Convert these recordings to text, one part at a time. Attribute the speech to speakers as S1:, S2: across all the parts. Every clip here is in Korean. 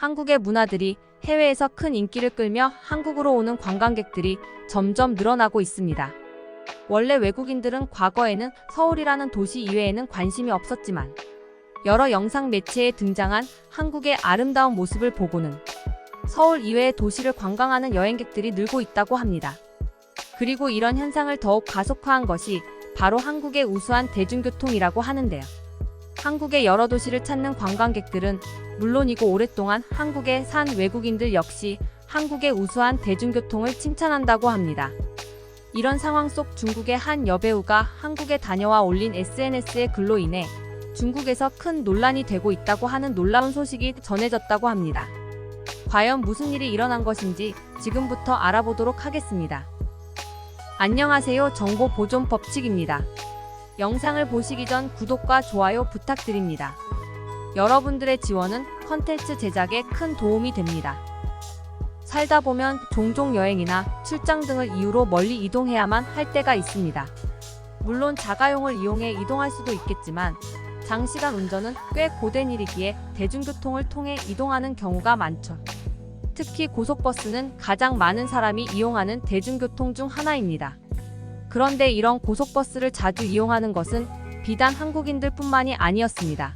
S1: 한국의 문화들이 해외에서 큰 인기를 끌며 한국으로 오는 관광객들이 점점 늘어나고 있습니다. 원래 외국인들은 과거에는 서울이라는 도시 이외에는 관심이 없었지만 여러 영상 매체에 등장한 한국의 아름다운 모습을 보고는 서울 이외의 도시를 관광하는 여행객들이 늘고 있다고 합니다. 그리고 이런 현상을 더욱 가속화한 것이 바로 한국의 우수한 대중교통이라고 하는데요. 한국의 여러 도시를 찾는 관광객들은 물론이고 오랫동안 한국에 산 외국인들 역시 한국의 우수한 대중교통을 칭찬한다고 합니다. 이런 상황 속 중국의 한 여배우가 한국에 다녀와 올린 SNS의 글로 인해 중국에서 큰 논란이 되고 있다고 하는 놀라운 소식이 전해졌다고 합니다. 과연 무슨 일이 일어난 것인지 지금부터 알아보도록 하겠습니다. 안녕하세요. 정보보존 법칙입니다. 영상을 보시기 전 구독과 좋아요 부탁드립니다. 여러분들의 지원은 컨텐츠 제작에 큰 도움이 됩니다. 살다 보면 종종 여행이나 출장 등을 이유로 멀리 이동해야만 할 때가 있습니다. 물론 자가용을 이용해 이동할 수도 있겠지만 장시간 운전은 꽤 고된 일이기에 대중교통을 통해 이동하는 경우가 많죠. 특히 고속버스는 가장 많은 사람이 이용하는 대중교통 중 하나입니다. 그런데 이런 고속버스를 자주 이용하는 것은 비단 한국인들뿐만이 아니었습니다.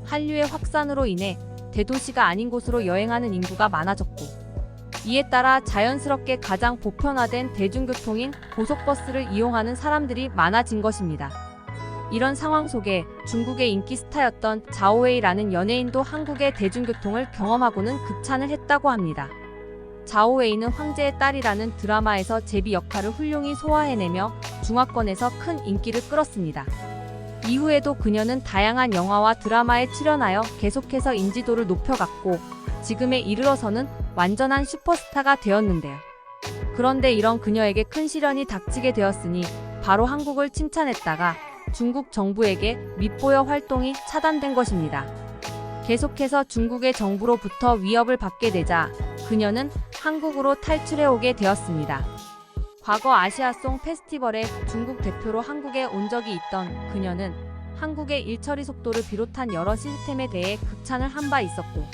S1: 한류의 확산으로 인해 대도시가 아닌 곳으로 여행하는 인구가 많아졌고 이에 따라 자연스럽게 가장 보편화된 대중교통인 고속버스를 이용하는 사람들이 많아진 것입니다. 이런 상황 속에 중국의 인기 스타였던 자오웨이라는 연예인도 한국의 대중교통을 경험하고는 극찬을 했다고 합니다. 자오웨이는 황제의 딸이라는 드라마에서 제비 역할을 훌륭히 소화해내며 중화권에서 큰 인기를 끌었습니다. 이후에도 그녀는 다양한 영화와 드라마에 출연하여 계속해서 인지도를 높여갔고 지금에 이르러서는 완전한 슈퍼스타가 되었는데요. 그런데 이런 그녀에게 큰 시련이 닥치게 되었으니 바로 한국을 칭찬했다가 중국 정부에게 밉보여 활동이 차단된 것입니다. 계속해서 중국의 정부로부터 위협을 받게 되자 그녀는 한국으로 탈출해오게 되었습니다. 과거 아시아송 페스티벌에 중국 대표로 한국에 온 적이 있던 그녀는 한국의 일처리 속도를 비롯한 여러 시스템에 대해 극찬을 한 바 있었고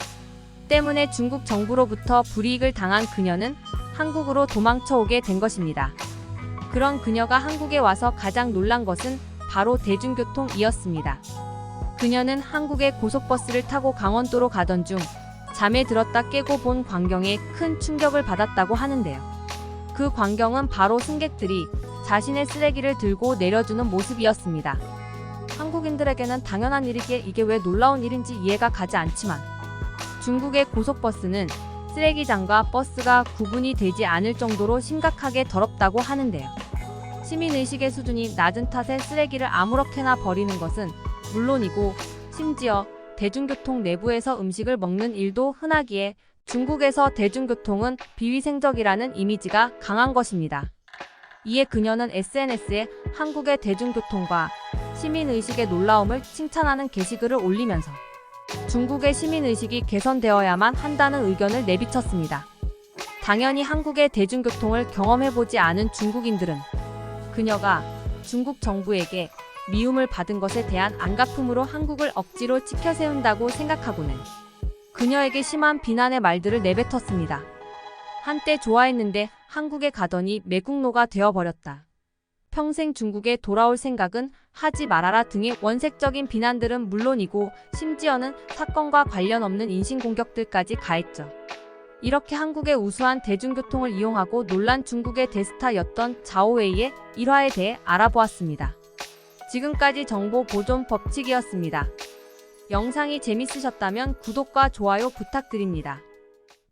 S1: 때문에 중국 정부로부터 불이익을 당한 그녀는 한국으로 도망쳐 오게 된 것입니다. 그런 그녀가 한국에 와서 가장 놀란 것은 바로 대중교통이었습니다. 그녀는 한국의 고속버스를 타고 강원도로 가던 중 잠에 들었다 깨고 본 광경에 큰 충격을 받았다고 하는데요. 그 광경은 바로 승객들이 자신의 쓰레기를 들고 내려주는 모습이었습니다. 한국인들에게는 당연한 일이기에 이게 왜 놀라운 일인지 이해가 가지 않지만 중국의 고속버스는 쓰레기장과 버스가 구분이 되지 않을 정도로 심각하게 더럽다고 하는데요. 시민의식의 수준이 낮은 탓에 쓰레기를 아무렇게나 버리는 것은 물론이고 심지어 대중교통 내부에서 음식을 먹는 일도 흔하기에 중국에서 대중교통은 비위생적이라는 이미지가 강한 것입니다. 이에 그녀는 SNS에 한국의 대중교통과 시민의식의 놀라움을 칭찬하는 게시글을 올리면서 중국의 시민의식이 개선되어야만 한다는 의견을 내비쳤습니다. 당연히 한국의 대중교통을 경험해보지 않은 중국인들은 그녀가 중국 정부에게 미움을 받은 것에 대한 안갚음으로 한국을 억지로 치켜세운다고 생각하고는 그녀에게 심한 비난의 말들을 내뱉었습니다. 한때 좋아했는데 한국에 가더니 매국노가 되어버렸다. 평생 중국에 돌아올 생각은 하지 말아라 등의 원색적인 비난들은 물론이고 심지어는 사건과 관련 없는 인신공격들까지 가했죠. 이렇게 한국의 우수한 대중교통을 이용하고 놀란 중국의 대스타였던 자오웨이의 일화에 대해 알아보았습니다. 지금까지 정보보존 법칙이었습니다. 영상이 재밌으셨다면 구독과 좋아요 부탁드립니다.